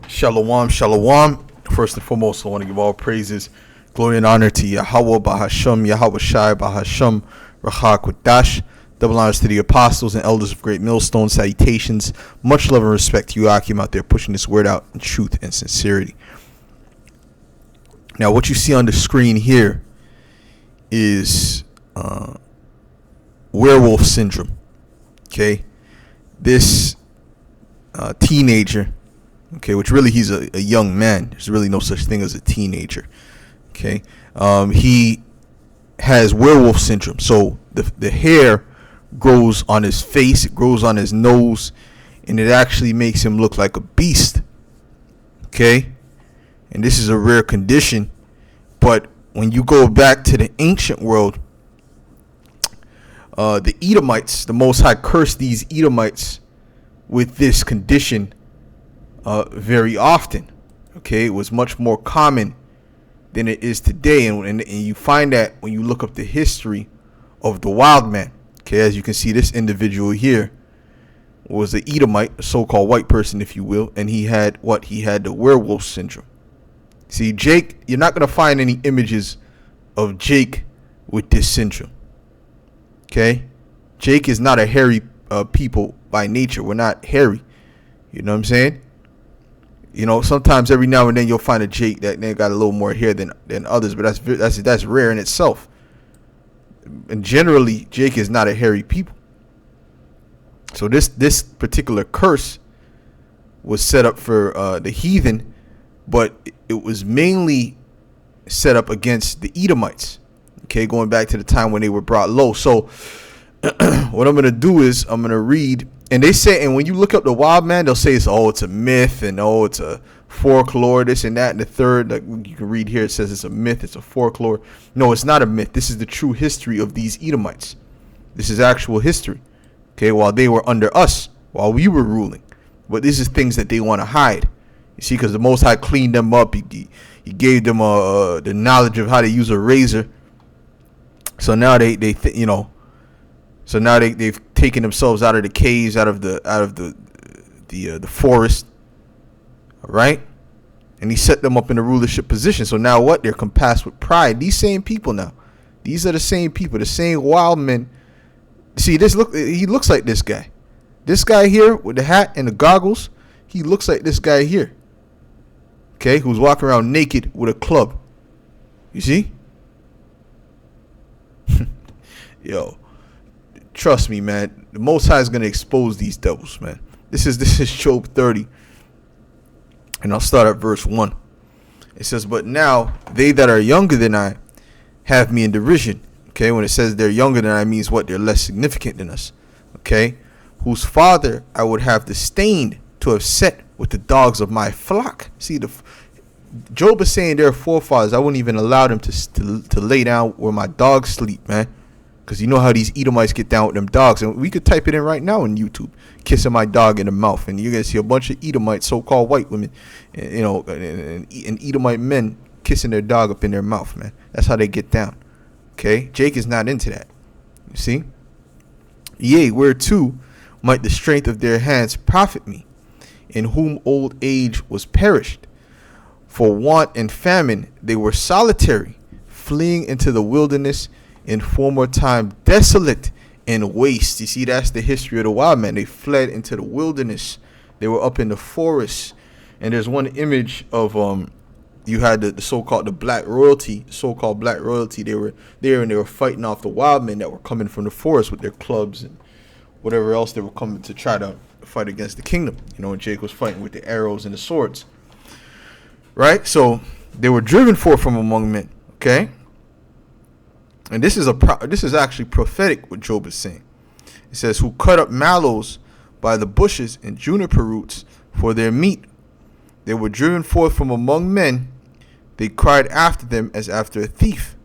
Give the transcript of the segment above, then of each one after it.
Shalom, shalom. First and foremost, I want to give all praises, glory, and honor to Yahweh, Bahasham, Yahweh Shai, Bahasham, Rachak, Qudash. Double honors to the apostles and elders of Great Millstone. Salutations. Much love and respect to you, Akim, out there pushing this word out in truth and sincerity. Now, what you see on the screen here is werewolf syndrome. Okay? This teenager, okay, which really he's a young man. There's really no such thing as a teenager. Okay? He has werewolf syndrome. So the hair grows on his face, it grows on his nose, and it actually makes him look like a beast. Okay? And this is a rare condition, but when you go back to the ancient world, the Edomites, the Most High cursed these Edomites with this condition very often. Okay? It was much more common than it is today, and you find that when you look up the history of the wild man. Okay, as you can see, this individual here was an Edomite, a so-called white person, if you will, and he had what? He had the werewolf syndrome. See, Jake, you're not going to find any images of Jake with this syndrome. Okay? Jake is not a hairy people by nature. We're not hairy. You know what I'm saying? You know, sometimes every now and then you'll find a Jake that they got a little more hair than others, but that's rare in itself. And generally, Jake is not a hairy people. So this particular curse was set up for the heathen, but it was mainly set up against the Edomites. Okay, going back to the time when they were brought low. So what I'm going to do is I'm going to read. And they say, and when you look up the wild man, they'll say it's a myth, and it's a folklore, this and that and the third. Like you can read here, it says it's a myth, it's a folklore. No, it's not a myth. This is the true history of these Edomites. This is actual history. Okay, while they were under us, while we were ruling. But this is things that they want to hide. You see, because the Most High cleaned them up. He gave them the knowledge of how to use a razor. So now So now they've taken themselves out of the caves, out of the forest, all right? And he set them up in a rulership position. So now what? They're compassed with pride. These same people now. These are the same people, the same wild men. See, he looks like this guy. This guy here with the hat and the goggles, he looks like this guy here. Okay, who's walking around naked with a club. You see? Yo. Trust me, man. The Most High is going to expose these devils, man. This is Job 30. And I'll start at verse 1. It says, "But now they that are younger than I have me in derision." Okay, when it says they're younger than I, means what? They're less significant than us. Okay? "Whose father I would have disdained to have set with the dogs of my flock." See, Job is saying their forefathers, I wouldn't even allow them to lay down where my dogs sleep, man. Because you know how these Edomites get down with them dogs. And we could type it in right now on YouTube. Kissing my dog in the mouth. And you're going to see a bunch of Edomites, so-called white women, and Edomite men kissing their dog up in their mouth, man. That's how they get down. Okay? Jake is not into that. You see? "Yea, whereto might the strength of their hands profit me, in whom old age was perished. For want and famine they were solitary, fleeing into the wilderness, in former time desolate and waste." You see, that's the history of the wild man. They fled into the wilderness. They were up in the forest. And there's one image of you had the so-called black royalty. They were there and they were fighting off the wild men that were coming from the forest with their clubs and whatever else they were coming to try to fight against the kingdom. And Jake was fighting with the arrows and the swords. Right? So they were driven forth from among men. Okay? And this is actually prophetic what Job is saying. It says, "Who cut up mallows by the bushes and juniper roots for their meat. They were driven forth from among men. They cried after them as after a thief.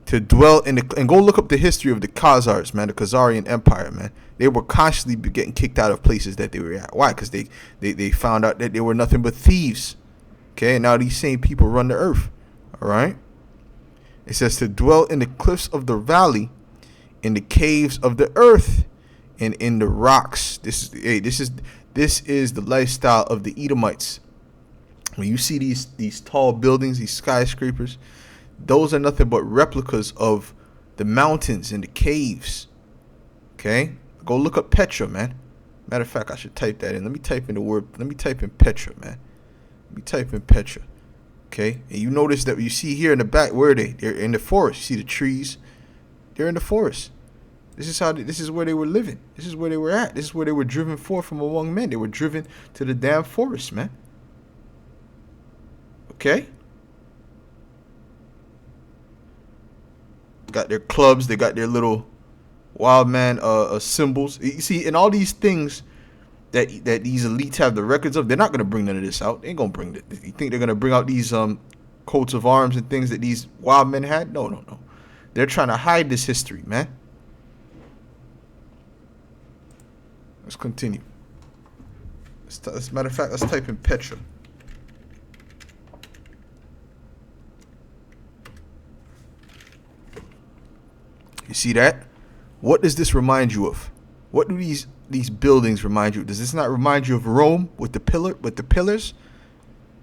To dwell in the..." And go look up the history of the Khazars, man, the Khazarian Empire, man. They were constantly getting kicked out of places that they were at. Why? Because they found out that they were nothing but thieves. Okay, and now these same people run the earth. All right? It says to dwell in the cliffs of the valley, in the caves of the earth, and in the rocks. This is the lifestyle of the Edomites. When you see these tall buildings, these skyscrapers, those are nothing but replicas of the mountains and the caves. Okay? Go look up Petra, man. Matter of fact, I should type that in. Let me type in Petra, man. Let me type in Petra. Okay? And you notice that you see here in the back, where are they? They're in the forest. You see the trees? They're in the forest. This is where they were living. This is where they were at. This is where they were driven forth from among men. They were driven to the damn forest, man. Okay? Got their clubs. They got their little wild man symbols. You see, and all these things that these elites have the records of, they're not gonna bring none of this out. They ain't gonna bring it. You think they're gonna bring out these coats of arms and things that these wild men had? No. They're trying to hide this history, man. Let's continue. As a matter of fact, let's type in Petra. You see that? What does this remind you of? What do these buildings remind you? Does this not remind you of Rome with the pillars?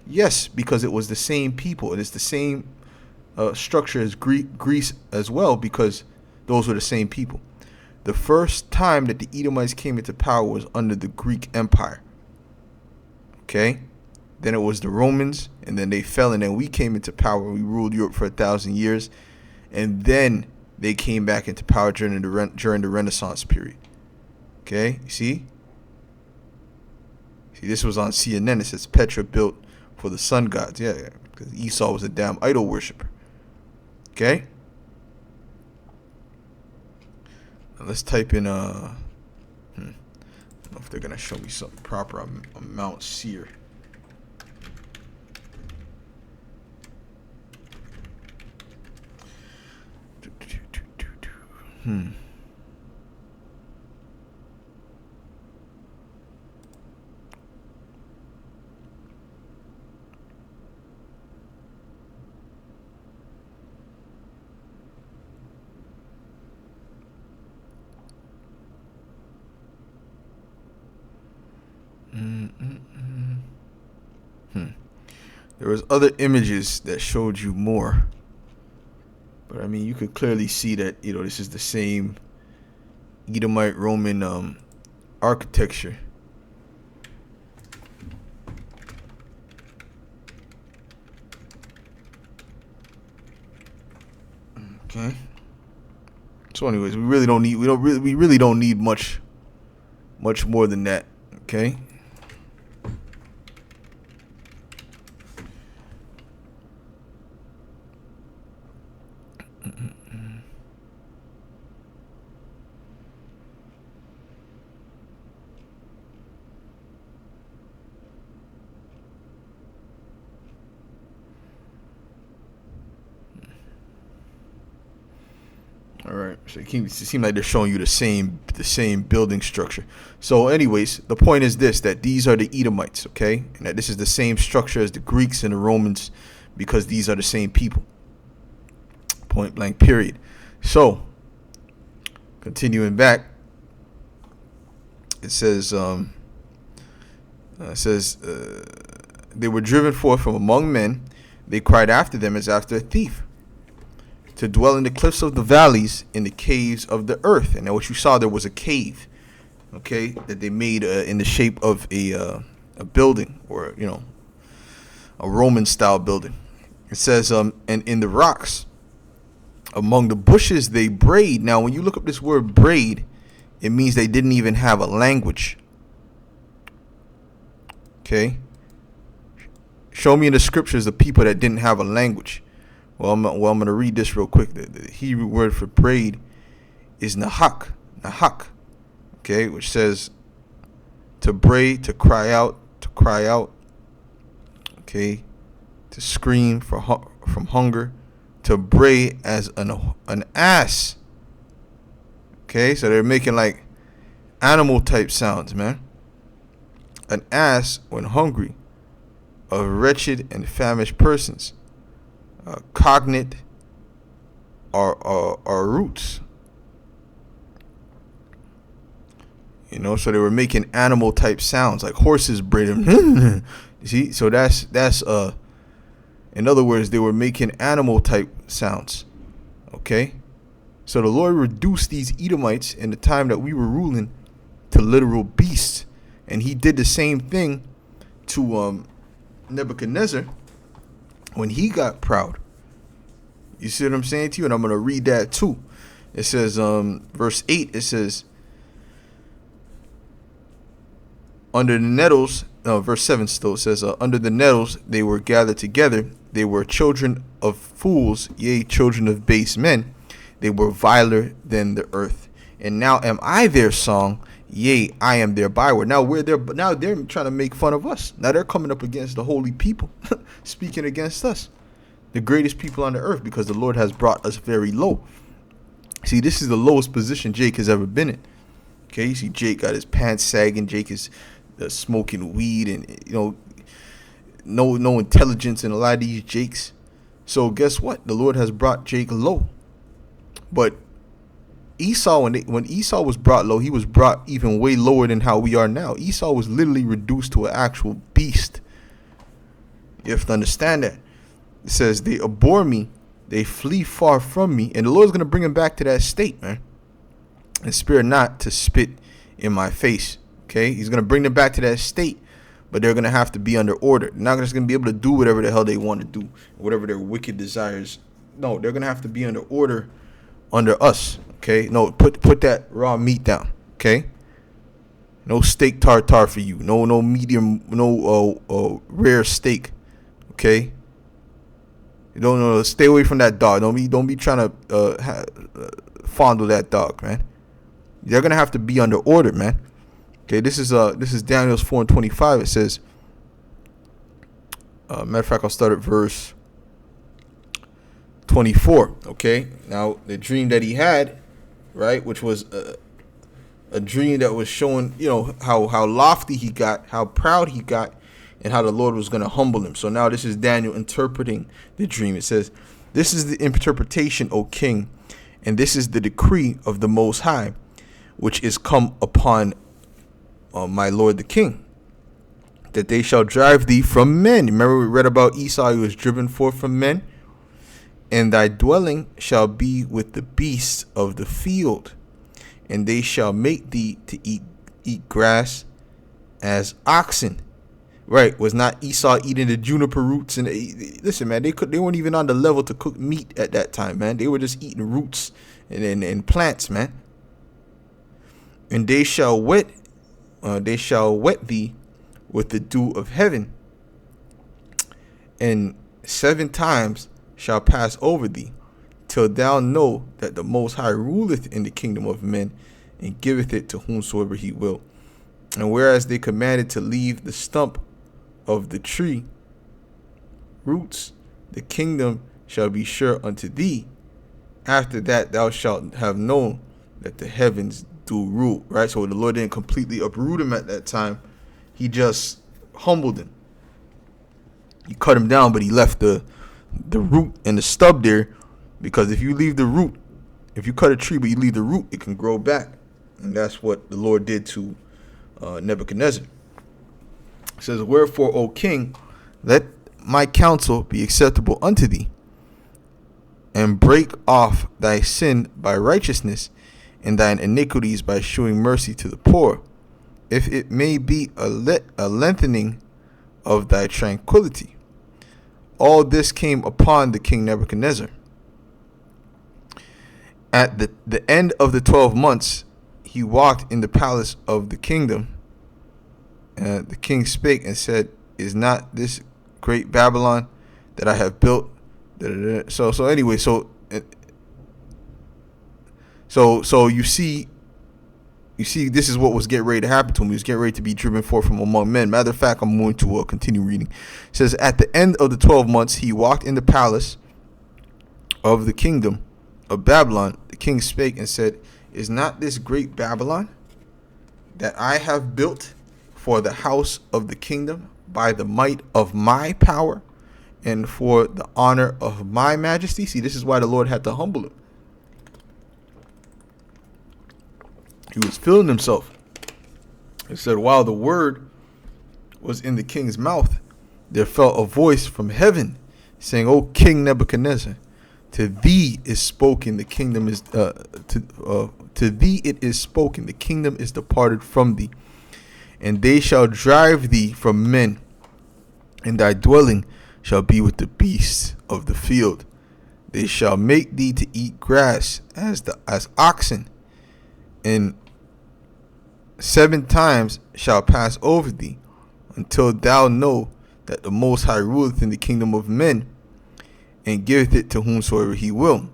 Yes, because it was the same people, and it's the same structure as Greece as well, because those were the same people. The first time that the Edomites came into power was under the Greek Empire. Okay? Then it was the Romans, and then they fell, and then we came into power. We ruled Europe for 1,000 years, and then they came back into power during the Renaissance period. Okay? You see? See, this was on CNN. It says Petra built for the sun gods. Yeah, because Esau was a damn idol worshiper. Okay? Now let's type in I don't know if they're gonna show me something proper on Mount Seir. There was other images that showed you more, but I mean, you could clearly see that, you know, this is the same Edomite Roman architecture. Okay. So, anyways, we really don't need much more than that. Okay. All right, so it seems like they're showing you the same building structure. So, anyways, the point is this: that these are the Edomites, okay, and that this is the same structure as the Greeks and the Romans, because these are the same people. Point blank. Period. So, continuing back, it says they were driven forth from among men. They cried after them as after a thief, to dwell in the cliffs of the valleys, in the caves of the earth. And now what you saw, there was a cave, okay, that they made in the shape of a building, or, you know, a Roman style building. It says, and in the rocks, among the bushes, they brayed. Now, when you look up this word brayed, it means they didn't even have a language. Okay. Show me in the scriptures the people that didn't have a language. Well, I'm going to read this real quick. The Hebrew word for prayed is nahak, okay, which says to bray, to cry out, okay, to scream from hunger, to bray as an ass. Okay, so they're making like animal type sounds, man. An ass when hungry, of wretched and famished persons. Cognate are roots. So they were making animal type sounds like horses braying. You see, so that's in other words, they were making animal type sounds. Okay, so the Lord reduced these Edomites in the time that we were ruling to literal beasts, and He did the same thing to Nebuchadnezzar when he got proud. You see what I'm saying to you? And I'm going to read that too. It says, verse 8, it says, under the nettles, verse 7 still, it says, under the nettles they were gathered together. They were children of fools, yea, children of base men. They were viler than the earth. And now am I their song, yea, I am their byword. Now they're trying to make fun of us. Now they're coming up against the holy people, speaking against us, the greatest people on the earth, because the Lord has brought us very low. See, this is the lowest position Jake has ever been in. Okay, you see Jake got his pants sagging. Jake is smoking weed and, no intelligence in a lot of these Jakes. So guess what? The Lord has brought Jake low. But Esau, when Esau was brought low, he was brought even way lower than how we are now. Esau was literally reduced to an actual beast. You have to understand that. It says, they abhor me, they flee far from me, and the Lord's going to bring him back to that state, man. And spare not to spit in my face. Okay, He's going to bring them back to that state, but they're going to have to be under order. They're not just going to be able to do whatever the hell they want to do, whatever their wicked desires. No, they're going to have to be under order under us. Okay, no, put that raw meat down. Okay, no steak tartare for you. No medium, no rare steak. Okay, you don't know. Stay away from that dog. Don't be trying to fondle that dog, man. They're gonna have to be under order, man. Okay, this is Daniel's 4:25. It says, matter of fact, I'll start at verse 24. Okay, now the dream that he had, right, which was a dream that was showing, how lofty he got, how proud he got, and how the Lord was going to humble him. So now this is Daniel interpreting the dream. It says, this is the interpretation, O king, and this is the decree of the Most High, which is come upon my lord the king, that they shall drive thee from men. Remember we read about Esau, he was driven forth from men. And thy dwelling shall be with the beasts of the field, and they shall make thee to eat grass as oxen. Right? Was not Esau eating the juniper roots? And listen, man, they weren't even on the level to cook meat at that time, man. They were just eating roots and plants, man. And they shall wet thee with the dew of heaven, and 7 times shall pass over thee, till thou know that the Most High ruleth in the kingdom of men, and giveth it to whomsoever he will. And whereas they commanded to leave the stump of the tree roots, the kingdom shall be sure unto thee. After that thou shalt have known that the heavens do rule. Right? So the Lord didn't completely uproot him at that time. He just humbled him. He cut him down, but he left the root and the stub there, because if you leave the root, if you cut a tree but you leave the root, it can grow back. And that's what the Lord did to Nebuchadnezzar. It says, wherefore, O king, let my counsel be acceptable unto thee, and break off thy sin by righteousness, and thine iniquities by shewing mercy to the poor, if it may be a lengthening of thy tranquility. All this came upon the king Nebuchadnezzar. At the end of the 12 months, he walked in the palace of the kingdom. The king spake and said, is not this great Babylon that I have built? So anyway, so you see, this is what was getting ready to happen to him. He was getting ready to be driven forth from among men. Matter of fact, I'm going to continue reading. It says, at the end of the 12 months, he walked in the palace of the kingdom of Babylon. The king spake and said, is not this great Babylon that I have built for the house of the kingdom by the might of my power and for the honor of my majesty? See, this is why the Lord had to humble him. He was feeling himself. It said, while the word was in the king's mouth, there fell a voice from heaven, saying, O King Nebuchadnezzar, to thee is spoken, the kingdom is to thee it is spoken, the kingdom is departed from thee, and they shall drive thee from men, and thy dwelling shall be with the beasts of the field. They shall make thee to eat grass as oxen, and 7 times shall pass over thee, until thou know that the Most High ruleth in the kingdom of men, and giveth it to whomsoever he will.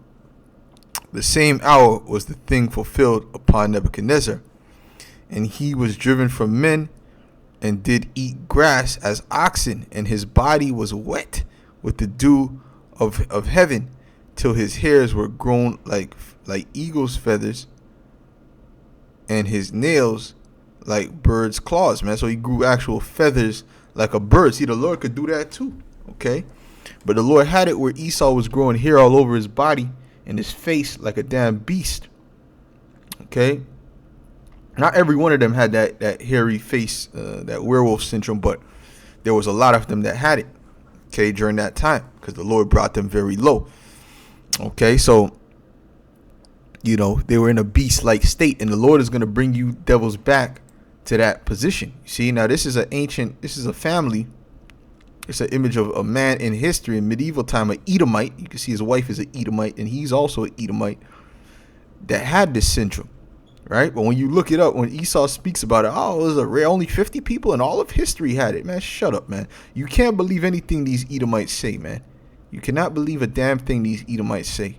The same hour was the thing fulfilled upon Nebuchadnezzar, and he was driven from men, and did eat grass as oxen, and his body was wet with the dew of heaven, till his hairs were grown like eagle's feathers, and his nails like bird's claws, man. So he grew actual feathers like a bird. See, the Lord could do that too, okay? But the Lord had it where Esau was growing hair all over his body and his face like a damn beast, okay? Not every one of them had that hairy face, that werewolf syndrome, but there was a lot of them that had it, okay, during that time, because the Lord brought them very low, okay? So, you know, they were in a beast-like state, and the Lord is going to bring you devils back to that position. You see, now this is a family. It's an image of a man in history in medieval time, an Edomite. You can see his wife is an Edomite, and he's also an Edomite that had this syndrome, right? But when you look it up, when Esau speaks about it, oh, it was a rare, only 50 people in all of history had it. Man, shut up, man. You can't believe anything these Edomites say, man. You cannot believe a damn thing these Edomites say,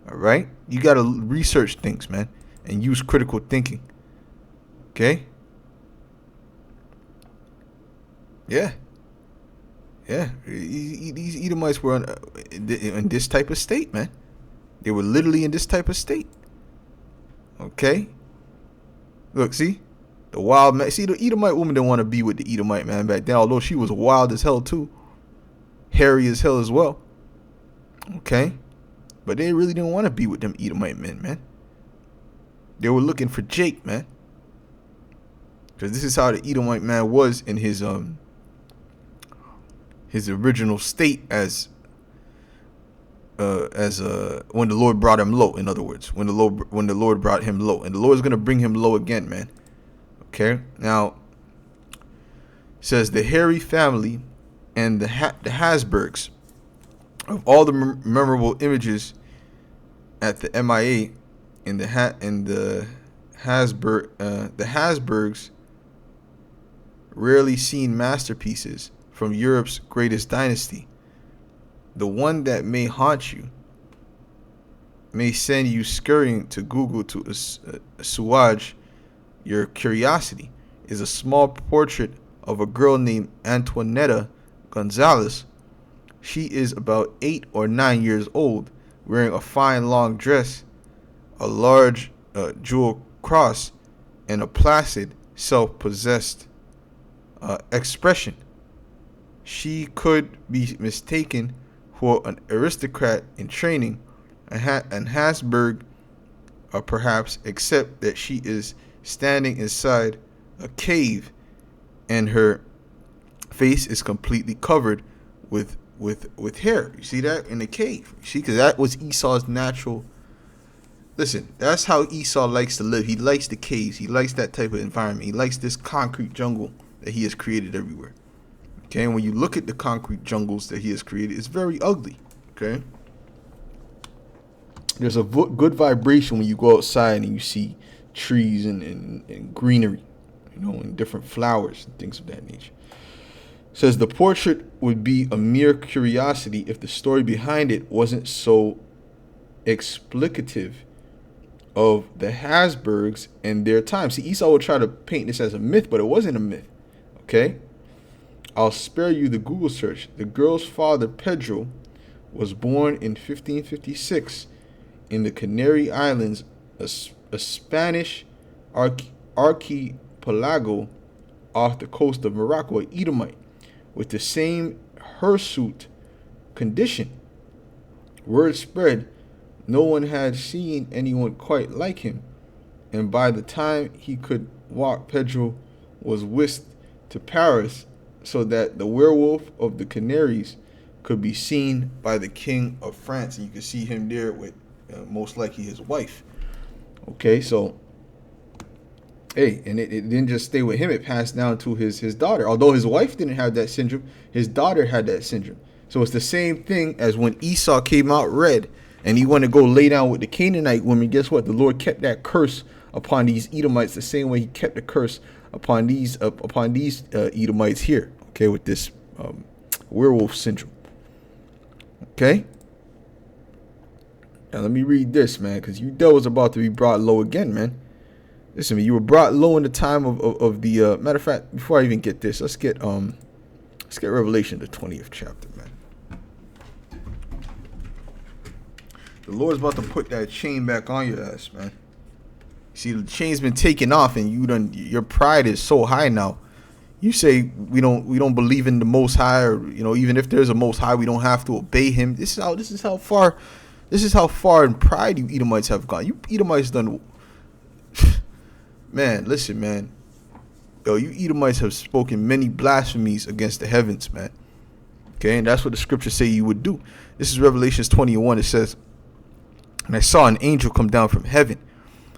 all right? You got to research things, man, and use critical thinking, okay? Yeah. Yeah, these Edomites were in this type of state, man. They were literally in this type of state. Okay? Look, see? The wild man. See, the Edomite woman didn't want to be with the Edomite man back then, although she was wild as hell too. Hairy as hell as well. Okay? But they really didn't want to be with them Edomite men, man. They were looking for Jake, man. Because this is how the Edomite man was in his original state as when the Lord brought him low. In other words, when the Lord brought him low, and the Lord is going to bring him low again, man. Okay, now it says the Harry family and the Hasbergs, of all the memorable images at the MIA in the Hasbergs rarely seen masterpieces from Europe's greatest dynasty. The one that may haunt you, may send you scurrying to Google to assuage your curiosity, is a small portrait of a girl named Antoinetta Gonzalez. She is about 8 or 9 years old, wearing a fine long dress, a large jewel cross, and a placid, self-possessed expression. She could be mistaken for an aristocrat in training, and Habsburg perhaps, except that she is standing inside a cave, and her face is completely covered with hair. You see that in the cave? You see, because that was Esau's natural. Listen, that's how Esau likes to live. He likes the caves. He likes that type of environment. He likes this concrete jungle that he has created everywhere. Okay, and when you look at the concrete jungles that he has created, it's very ugly. Okay, there's a good vibration when you go outside and you see trees and greenery, you know, and different flowers and things of that nature. It says the portrait would be a mere curiosity if the story behind it wasn't so explicative of the Habsburgs and their time. See, Esau would try to paint this as a myth, but it wasn't a myth. Okay, I'll spare you the Google search. The girl's father, Pedro, was born in 1556 in the Canary Islands, a Spanish archipelago off the coast of Morocco, an Edomite, with the same hirsute condition. Word spread, no one had seen anyone quite like him, and by the time he could walk, Pedro was whisked to Paris so that the werewolf of the Canaries could be seen by the king of France. And you can see him there with most likely his wife. Okay, so, hey, and it didn't just stay with him. It passed down to his daughter. Although his wife didn't have that syndrome, his daughter had that syndrome. So it's the same thing as when Esau came out red and he wanted to go lay down with the Canaanite women. Guess what? The Lord kept that curse upon these Edomites the same way he kept the curse upon these Edomites here. Okay, with this werewolf syndrome. Okay. Now let me read this, man, because you devils about to be brought low again, man. Listen, man, you were brought low in the time of the matter of fact. Before I even get this, let's get Revelation the 20th chapter, man. The Lord's about to put that chain back on your ass, man. See, the chain's been taken off, and your pride is so high now. You say we don't believe in the Most High, or even if there's a Most High, we don't have to obey Him. This is how far in pride you Edomites have gone. You Edomites done. Man, listen, man. Yo, you Edomites have spoken many blasphemies against the heavens, man. Okay, and that's what the scriptures say you would do. This is Revelations 20:1. It says, "And I saw an angel come down from heaven,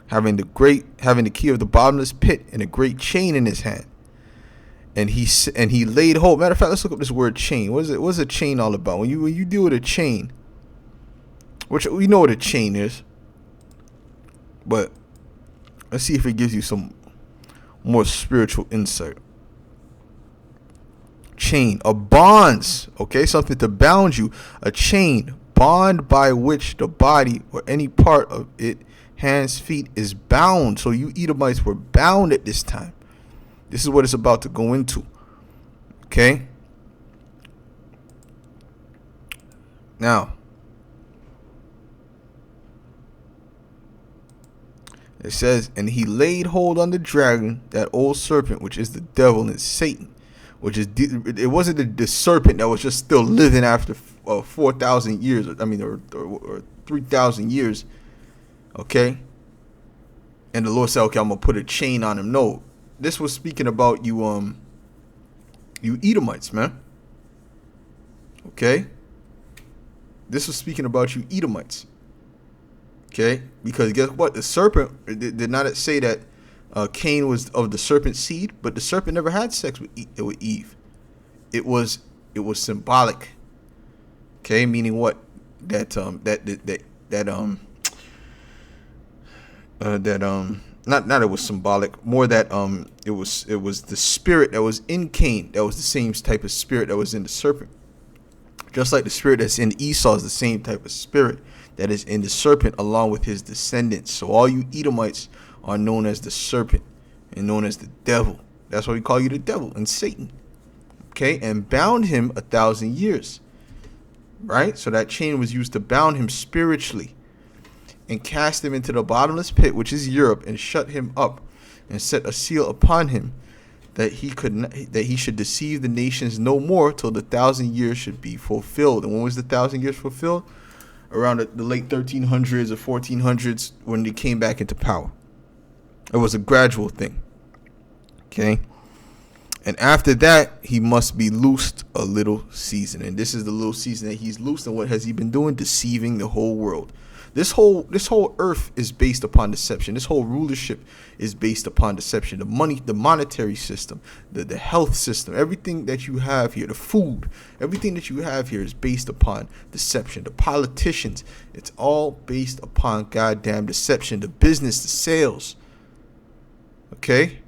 having the key of the bottomless pit and a great chain in his hand. And he laid hold." Matter of fact, let's look up this word chain. What is a chain all about? When you deal with a chain, which we know what a chain is, but let's see if it gives you some more spiritual insight. Chain, a bonds, okay, something to bound you. A chain, bond by which the body or any part of it, hands, feet, is bound. So you Edomites were bound at this time. This is what it's about to go into. Okay? Now, it says, "And he laid hold on the dragon, that old serpent, which is the devil and Satan," which is, it wasn't the serpent that was just still living after 4,000 years, or 3,000 years. Okay? And the Lord said, okay, I'm going to put a chain on him. No, this was speaking about you Edomites, man. Okay? This was speaking about you Edomites. Okay? Because guess what? The serpent, did not say that Cain was of the serpent's seed, but the serpent never had sex with Eve. It was symbolic. Okay? Meaning what? Not it was symbolic, more that it was the spirit that was in Cain that was the same type of spirit that was in the serpent. Just like the spirit that's in Esau is the same type of spirit that is in the serpent along with his descendants. So all you Edomites are known as the serpent and known as the devil. That's why we call you the devil and Satan. Okay, and bound him 1,000 years. Right? So that chain was used to bound him spiritually, and cast him into the bottomless pit, which is Europe, and shut him up, and set a seal upon him, that he should deceive the nations no more till the 1,000 years should be fulfilled. And when was the 1,000 years fulfilled? Around the late 1300s or 1400s, when they came back into power. It was a gradual thing. Okay? And after that, he must be loosed a little season. And this is the little season that he's loosed. And what has he been doing? Deceiving the whole world. This whole earth is based upon deception. This whole rulership is based upon deception. The money, the monetary system, the health system, everything that you have here, the food, everything that you have here is based upon deception. The politicians, it's all based upon goddamn deception. The business, the sales. Okay?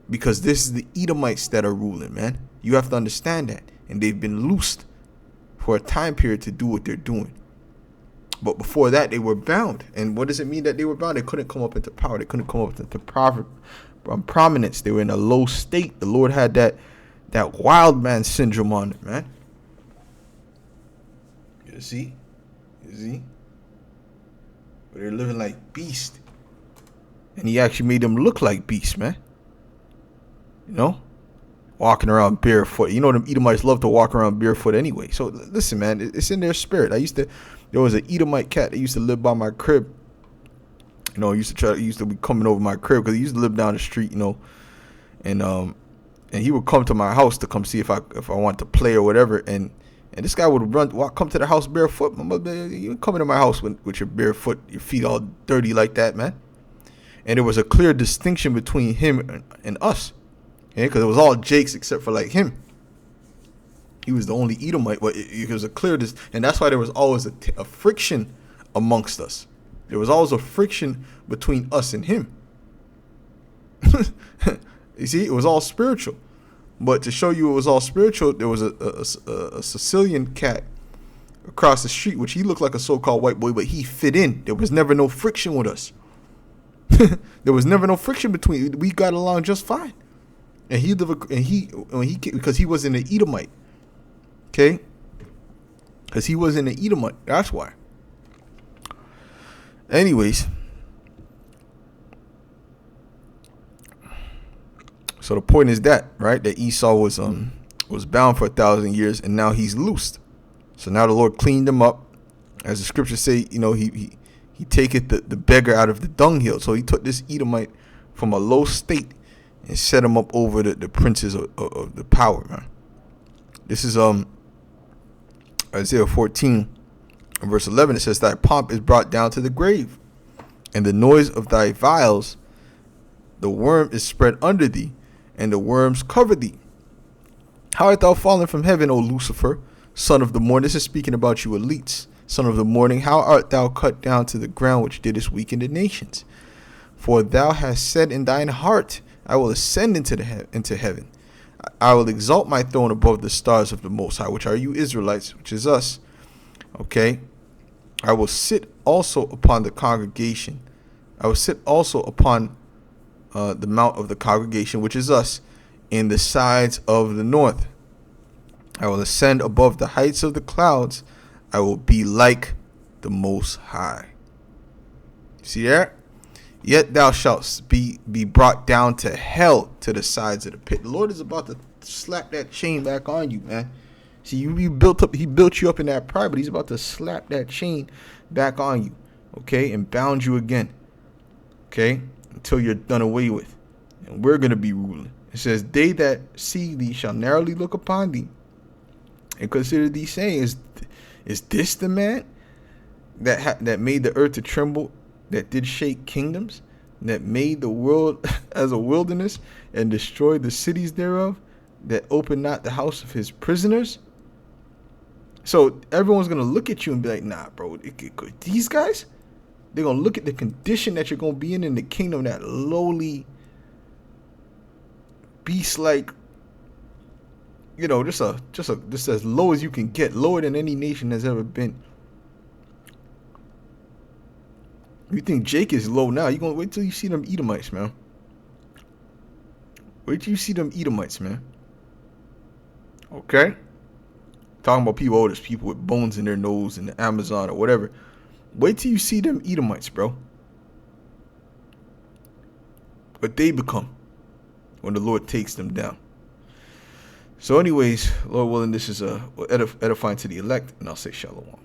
Because this is the Edomites that are ruling, man. You have to understand that. And they've been loosed for a time period to do what they're doing. But before that, they were bound. And what does it mean that they were bound? They couldn't come up into power. They couldn't come up into prominence. They were in a low state. The Lord had that wild man syndrome on it, man. You see? But they're living like beasts. And he actually made them look like beasts, man. You know? Walking around barefoot. You know them Edomites love to walk around barefoot anyway. So listen, man, it's in their spirit. There was an Edomite cat that used to live by my crib. You know, used to be coming over my crib because he used to live down the street, you know. and he would come to my house to come see if I want to play or whatever, and this guy would come to the house barefoot. My mother, you come into my house with your barefoot, your feet all dirty like that, man. And there was a clear distinction between him and us, because it was all Jakes except for like him. He was the only Edomite, but it was a clear and that's why there was always a friction amongst us. There was always a friction between us and him. You see, it was all spiritual. But to show you it was all spiritual, there was a Sicilian cat across the street, which he looked like a so-called white boy, but he fit in. There was never no friction with us. There was never no friction between. We got along just fine. And because he wasn't an Edomite. Okay? Because he wasn't an Edomite. That's why. Anyways. So the point is that, right? That Esau was bound for 1,000 years, and now he's loosed. So now the Lord cleaned him up. As the scriptures say, he taketh the beggar out of the dunghill. So he took this Edomite from a low state and set him up over the princes of the power, man. This is Isaiah 14, verse 11. It says, thy pomp is brought down to the grave, and the noise of thy vials, the worm is spread under thee, and the worms cover thee. How art thou fallen from heaven, O Lucifer, son of the morning? This is speaking about you elites. Son of the morning, how art thou cut down to the ground, which didst weaken the nations? For thou hast said in thine heart, I will ascend into heaven. I will exalt my throne above the stars of the Most High, which are you Israelites, which is us. Okay? I will sit also upon the congregation. I will sit also upon the mount of the congregation, which is us, in the sides of the north. I will ascend above the heights of the clouds. I will be like the Most High. See that? Yet thou shalt be brought down to hell, to the sides of the pit. The Lord is about to slap that chain back on you, man. See, he built you up in that pride, but he's about to slap that chain back on you, okay, and bound you again, okay, until you're done away with. And we're going to be ruling. It says, they that see thee shall narrowly look upon thee and consider thee, saying, is this the man that made the earth to tremble, that did shake kingdoms, that made the world as a wilderness, and destroyed the cities thereof, that opened not the house of his prisoners? So everyone's going to look at you and be like, nah, bro, these guys, they're going to look at the condition that you're going to be in the kingdom, that lowly beast, like, just as low as you can get, lower than any nation has ever been. You think Jake is low now? You're going to wait till you see them Edomites, man. Wait till you see them Edomites, man. Okay? Talking about people, there's people with bones in their nose in the Amazon or whatever. Wait till you see them Edomites, bro. What they become when the Lord takes them down. So anyways, Lord willing, this is edifying to the elect, and I'll say shalom.